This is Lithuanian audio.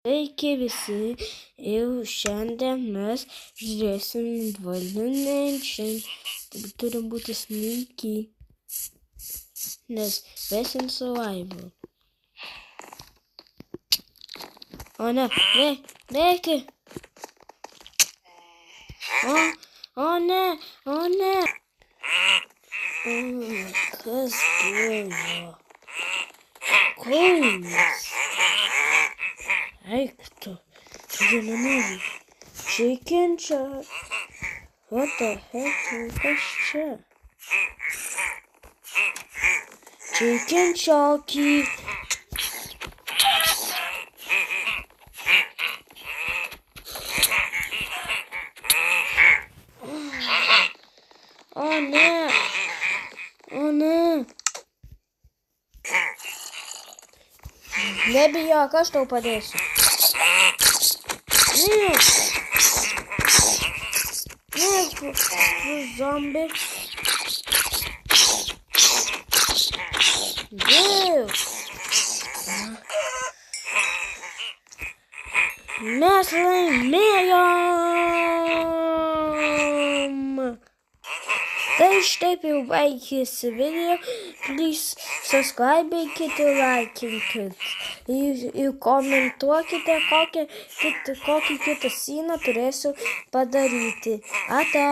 Sveiki visi, jau šiandien mes žiūrėsim Duolingo. Šiandien turim būti sneaky, nes vesim survival. O ne, bėgti! O ne! Kas buvo? Kūnas! Eik tu, žinoma, chicken chop. What the heck, kas čia? Chicken chocky. O ne. Nebijok, aš tau padėsiu. Ne, zombi. Mes laimėjom. Tai štaip jau baigėsi video. Please subscribe'kite, like'kite. Ir komentuokite, kokį kitą sceną turėsiu padaryti. Ate!